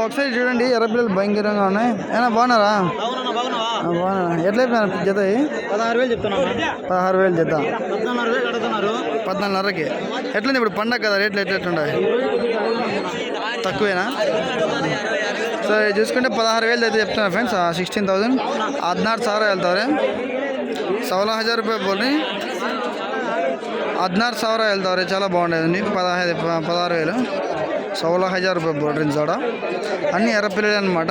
ఒకసారి చూడండి ఎర్రపిల్లలు భయంకరంగా ఉన్నాయి. ఏనా బాగున్నారా? బాగున్నా. ఎట్లా జత 16,000 చెప్తున్నాను. 16,000 జత 14,500 కడుతున్నారు. 14,500కి. ఎట్లుంది ఇప్పుడు పండగ కదా, రేట్లు ఎట్లుంటాయి? తక్కువేనా? సో చూసుకుంటే 16,000 అయితే చెప్తున్నారు ఫ్రెండ్స్. 16,000 16,000 వెళ్తారు. 16,000 रुपये बोल रही. 16,000 వెళ్తారు. చాలా బాగుండేదండి. 16,000 16,000 रुपये बोल रही जोड़ा. అన్ని ఎర్రపిల్లలు అనమాట.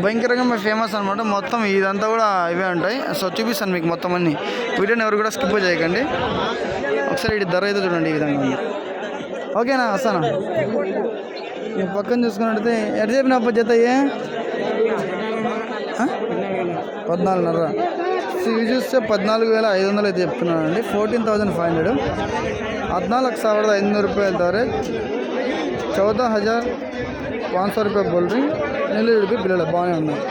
భయంకరంగా ఫేమస్ అనమాట. మొత్తం ఇదంతా కూడా ఇవే ఉంటాయి. సో చూపిస్తాను మీకు మొత్తం అన్ని. వీడియోని ఎవరు కూడా స్కిప్ చేయకండి. ఒకసారి ఇటు ధర అయితే చూడండి ఈ విధంగా ఉంది. ఓకేనా? వస్తానా? పక్కన చూసుకున్నట్టయితే ఎట్ చెప్పినప్ప జత 14,500. ఇవి చూస్తే 14,500 అయితే చెప్తున్నానండి. 14,500. 14,500 रुपये వెళ్తారు. 14,500 रुपये बोल रही. నెల్లూరు పిల్లలు బాగానే ఉన్నాయి.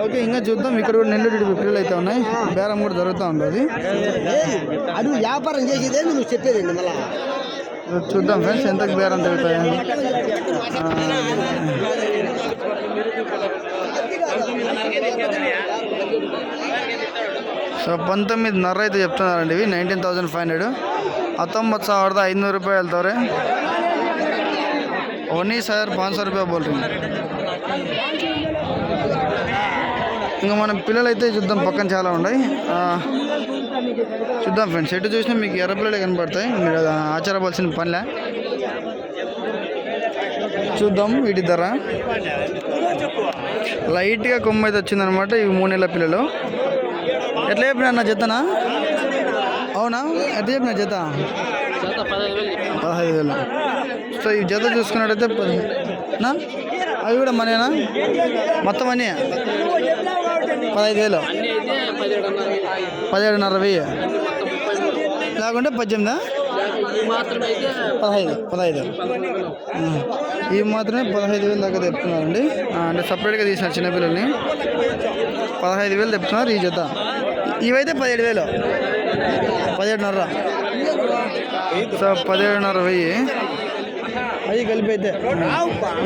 ఓకే, ఇంకా చూద్దాం. ఇక్కడ కూడా నెల్లూరు పిల్లలు అయితే ఉన్నాయి. బేరం కూడా జరుగుతూ ఉంటుంది. అది వ్యాపారం చేసేదే నువ్వు చెప్పేది. మళ్ళీ చూద్దాం ఫ్రెండ్స్ ఎంతకు బేరం జరుగుతాయని. సో 19,500 అయితే చెప్తున్నారండి. ఇవి 19,500. 19,500 रुपये వెళ్తారు. 19,500 रुपये बोल रही. ఇంకా మనం పిల్లలు అయితే చూద్దాం. పక్కన చాలా ఉన్నాయి. చూద్దాం ఫ్రెండ్స్. ఎటు చూసినా మీకు ఎర్రపిల్లలు కనపడతాయి. మీరు ఆచారవలసిన పనిలే. చూద్దాం వీటి ధర. లైట్గా కొమ్మ అయితే వచ్చిందనమాట. ఇవి 3 నెలల పిల్లలు. ఎట్లా చెప్పినా అన్న జతనా? అవునా? ఎట్లా చెప్పిన జత? 15,000. సో ఈ జత చూసుకున్నట్టయితే అవి కూడా మనేనా? మొత్తం అన్నీ 15,000. 17,500 లేకుంటే 18,000. 15,000. ఇవి మాత్రమే 15,000 దాకా చెప్తున్నారండి. అంటే సపరేట్గా తీసిన చిన్నపిల్లల్ని 15,000 చెప్తున్నారు ఈ జత. ఇవైతే 17,000. 17,500. సో 17,500 అవి కలిపి అయితే.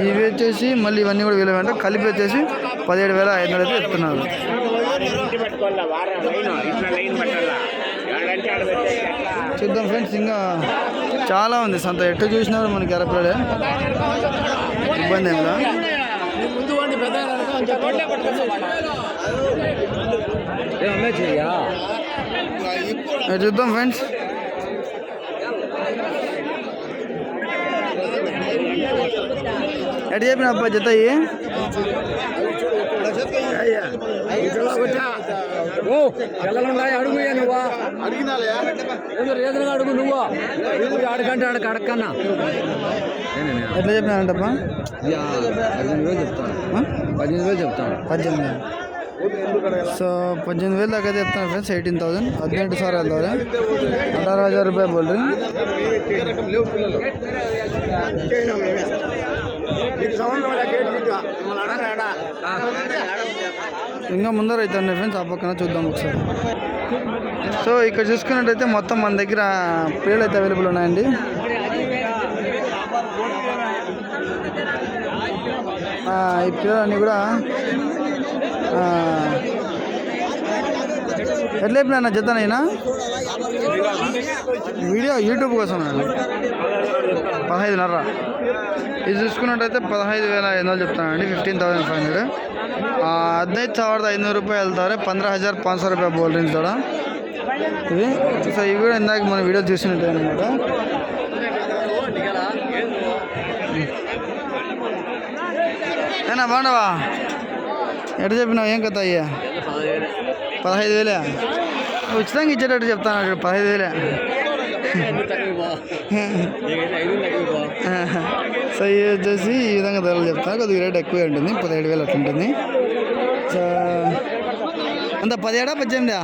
ఇవి వచ్చేసి మళ్ళీ ఇవన్నీ కూడా వీలు అంటే కలిపి వచ్చేసి 17,500 అయితే చెప్తున్నారు. చూద్దాం ఫ్రెండ్స్. ఇంకా చాలా ఉంది సంత. ఎట్టు చూసినా మనకి ఎర్రపిల్లలే. ఇబ్బంది ఏమిలా. చూద్దాం ఫ్రెండ్స్. ఎటు చెప్పిన అబ్బా జత అడుగు నువ్వా అడుగు నువ్వు అడగంటే అడగన్నా. ఎట్లా చెప్పినారంటప్పా? 18,000 చెప్తాను. 18,000 చెప్తాను. 18,000. సో 18,000 దాకా చెప్తాను ఫ్రెండ్స్. 18,000. 18,000 వెళ్తారు. 18,000 रुपये बोल रही. ఇంకా ముందర అయితే ఉన్నాయి ఫ్రెండ్స్. ఆ పక్కన చూద్దాం ఒకసారి. సో ఇక్కడ చూసుకున్నట్టయితే మొత్తం మన దగ్గర పిల్లలు అయితే అవైలబుల్ ఉన్నాయండి. ఈ పిల్లలన్నీ కూడా ఎట్లా చెప్పినా జతనైనా వీడియో యూట్యూబ్ కోసం 15,500. ఇది చూసుకున్నట్టయితే 15,500 చెప్తానండి. 15,500. 15,500 रुपये వెళ్తారు. 15,500 रुपये बोल रही थोड़ा. ఇవి సో ఇవి కూడా ఇందాక మన వీడియో చూసినట్టు అనమాట. ఏనా బాగున్నావా? ఎటు చెప్పినావు? ఏం కథ అయ్యా? 15,000 ఉచితంగా ఇచ్చేటట్టు చెప్తాను. 15,000. సో ఇది వచ్చేసి ఈ విధంగా ధరలు చెప్తాను. కొద్దిగా రేట్ ఎక్కువే ఉంటుంది. 17,000 అట్లా ఉంటుంది. సో అంత 17 18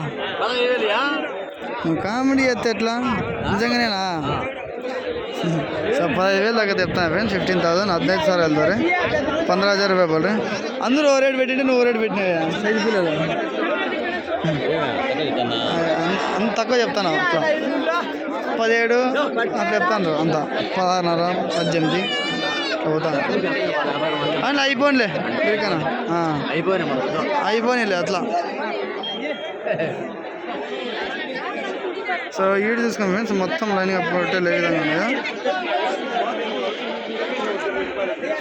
నువ్వు కామెడీ చేస్తే ఎట్లా? నిజంగానేనా? సో 15,000 దాకా చెప్తాను ఫ్రెండ్స్. 15,000. 15,000 వెళ్తారు. 15,000 रुपये बोल रहे. అందరూ ఓ రేట్ పెట్టింటే నువ్వు ఓ రేట్ పెట్టినావా? సైజు పిల్లలు అంత తక్కువ చెప్తాను. 17 అట్లా చెప్తాను. అంత 16,500 18. పోతా అట్లా అయిపోయిలే వీరికనా అయిపోయిలే అట్లా. సో ఈడు చూసుకోండి ఫ్రెండ్స్, మొత్తం లైన్గా పొట్టేలు ఏ విధంగా ఉన్నాయో.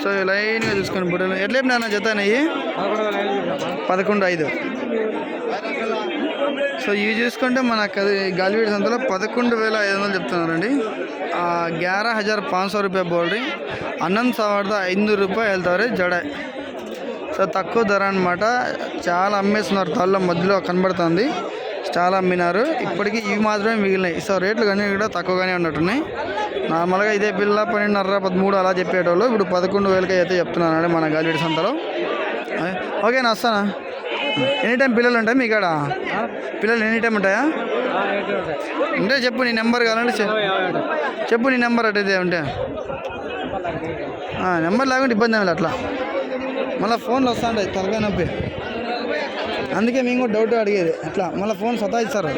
సో లైన్గా చూసుకోండి పొట్టేలు. ఎట్లా చెప్పినా జత అయ్యి 11,500. సో ఇవి చూసుకుంటే మన గాలివీడి సంతలో 11,500 చెప్తున్నారండి. 11,500 రూపాయ బోల్ रही. 11,500 రూపాయలు వెళ్తారు జడ. సో తక్కువ ధర అనమాట. చాలా అమ్మేస్తున్నారు, తాళ్ళ మధ్యలో కనబడుతుంది, చాలా అమ్మినారు. ఇప్పటికీ ఇవి మాత్రమే మిగిలినాయి. సో రేట్లు కానీ కూడా తక్కువగానే ఉన్నట్టున్నాయి. నార్మల్గా ఇదే పిల్ల 12,500 13 అలా చెప్పేటోళ్ళు ఇప్పుడు 11,000 అయితే చెప్తున్నానండి మన గాలివీడి సంతలో. ఓకేనా, వస్తానా? ఎనీ టైం పిల్లలు ఉంటాయి మీ కాడ? పిల్లలు ఎనీ టైం ఉంటాయా? అంటే చెప్పు నీ నెంబర్ కావాలంటే చెప్పు నీ నెంబర్ అట్టయితే ఉంటే. నెంబర్ లేకుంటే ఇబ్బంది ఏమి అట్లా మళ్ళీ ఫోన్లు వస్తూ ఉంటాయి, తలకాయ నొప్పి. అందుకే మేము కూడా డౌట్ అడిగేది. అట్లా మళ్ళీ ఫోన్ సతాయిస్తారు.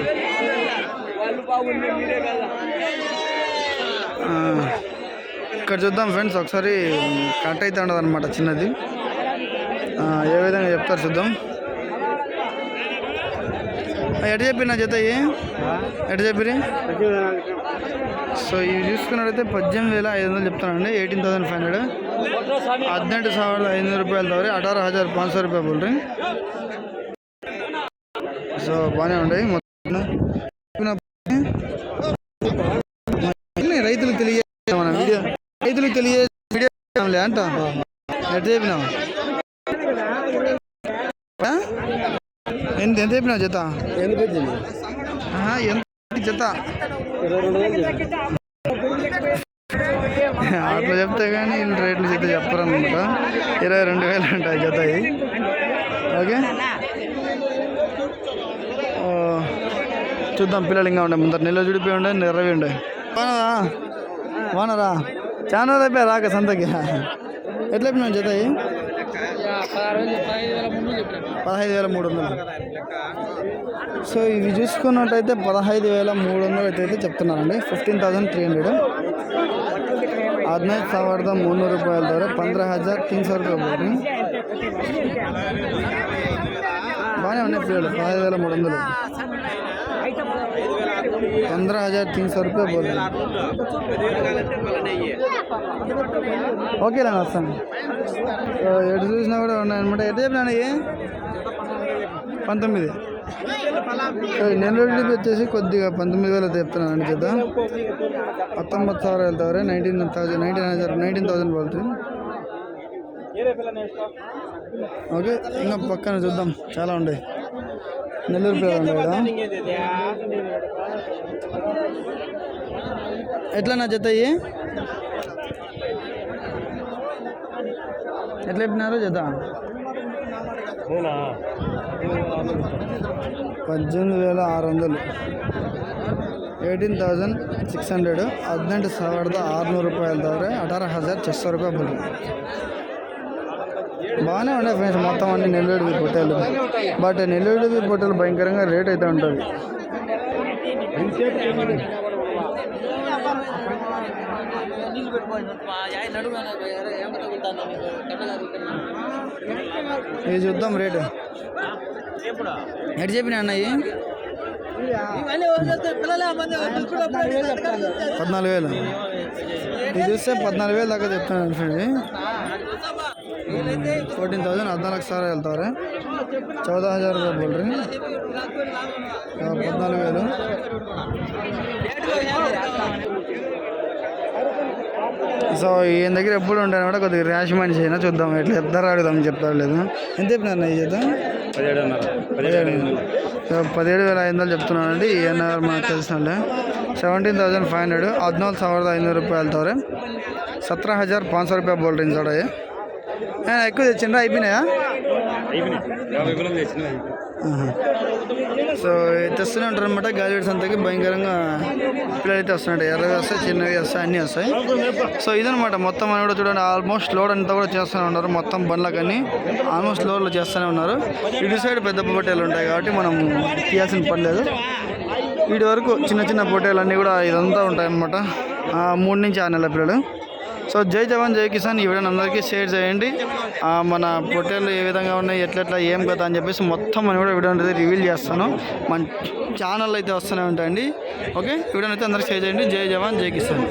ఇక్కడ చూద్దాం ఫ్రెండ్స్, ఒకసారి కట్ అయితే ఉండదు అనమాట చిన్నది. ఏ విధంగా చెప్తారు చూద్దాం. ఎటు చెప్పి నా జత ఎటు చెప్పిరి? సో ఇవి చూసుకున్నట్టయితే 18,500 చెప్తానండి. 18,500. 18,500 రూపాయలు తవరి. 18,500 రూపాయ బోల్ रही. సో బాగానే ఉంటాయి మొత్తం. రైతులకు తెలియజేయ మన వీడియో, రైతులకు తెలియజేయలే అంట. ఎట్లా చెప్పినావు? ఎంత చెప్పినావు జత? ఎంత జత? అట్లా చెప్తే కానీ వీళ్ళు రేట్లు జత చెప్పరనమాట. 22,000 ఉంటాయి జత. ఓకే, చూద్దాం. పిల్లలు ఇంకా ఉండే ముందర నెల చూడిపోయి ఉండే, నెర్రవి ఉండే. బాగున్నారా? చాలా రోజులు అయిపోయా రాక సంతకి. ఎట్లా చెప్పినా జత? 15,300. సో ఇవి చూసుకున్నట్టయితే 15,300 అయితే చెప్తున్నారండి. 15,300. 15,300 రూపాయల ద్వారా 15,300 రూపాయలు. బాగానే ఉన్నాయి పిల్లలు. 15,300. 15,300 రూపాయ బోల్. ఓకేనా, వస్తాను. ఎటు చూసినా కూడా ఉన్నాయన్నమాట. ఎటు చెప్పినా 19. నెల్లూరు వచ్చేసి కొద్దిగా 19,000 అయితే చెప్తున్నానండి చేద్దా. 19,000 వెళ్తారు. 19,000 పడుతుంది. ఓకే, ఇంకా పక్కన చూద్దాం, చాలా ఉన్నాయి. నెల్లూరు పిల్లలు ఉంటాయి కదా. ఎట్లా నా జత? ఎట్లా చెప్పినారు జత? 18,600. 18,600. 18,600 రూపాయల ద్వారా 18,600 రూపాయలు పడుతుంది. బాగానే ఉన్నాయి ఫ్రెండ్స్, మొత్తం అన్ని నెల్లూరు పొట్టేలు. బట్ నెల్లూరు పొట్టేలు భయంకరంగా రేట్ అయితే ఉంటుంది. ఇది చూద్దాం రేటు. ఎటు చెప్పినా అన్నయ్యి? 14,000. ఇది చూస్తే 14,000 దాకా చెప్తాను ఫ్రెండ్. 14,000. 14,000 వెళ్తారు. 14,000 రూపాయలు బోల్ रही. 14,000. సో ఈయన దగ్గర ఎప్పుడు ఉంటాను కూడా కొద్దిగా ర్యాష్ మనిషి అయినా. చూద్దాం ఎట్లా చెప్తారో అడుగుదాం, చెప్తారు లేదు. ఎంత చెప్పినా ఈ చేద్దాం? 17,500 చెప్తున్నానండి. ఈయన మనకు తెలిసినట్లే. 17,500. 14,500 రూపాయలు తవరే. 17,500 రూపాయ బోల్ रही చూడ. ఎక్కువ తెచ్చిండ్రా? అయిపోయినాయా? సో తెస్తూనే ఉంటారు అనమాట. గాలివీడి సంతకి భయంకరంగా పిల్లలు అయితే వస్తున్నాయి. ఎర్రవి వస్తాయి, చిన్నవి వస్తాయి, అన్నీ వస్తాయి. సో ఇదనమాట మొత్తం అని కూడా చూడండి. ఆల్మోస్ట్ లోడ్ అంతా కూడా చేస్తూనే ఉన్నారు. మొత్తం బండ్లకన్నీ ఆల్మోస్ట్ లోడ్లు చేస్తూనే ఉన్నారు. ఇటు సైడ్ పెద్ద పొట్టేలు ఉంటాయి కాబట్టి మనం తీయాల్సిన పని లేదు. వీటి వరకు చిన్న చిన్న పొట్టేలు అన్నీ కూడా ఇదంతా ఉంటాయి అన్నమాట. 3 నుంచి 6 నెలల పిల్లలు. సో జై జవాన్ జై కిసాన్ ఈ వీడియోని అందరికీ షేర్ చేయండి. మన పొట్టేళ్ళు ఏ విధంగా ఉన్నాయి, ఎట్లెట్లా ఏం కదా అని చెప్పేసి మొత్తం మనం కూడా వీడియో అనేది రివీల్ చేస్తాను. మన ఛానల్ అయితే వస్తూనే ఉంటాయండి. ఓకే, వీడియోని అయితే అందరికీ షేర్ చేయండి. జై జవాన్ జై కిసాన్.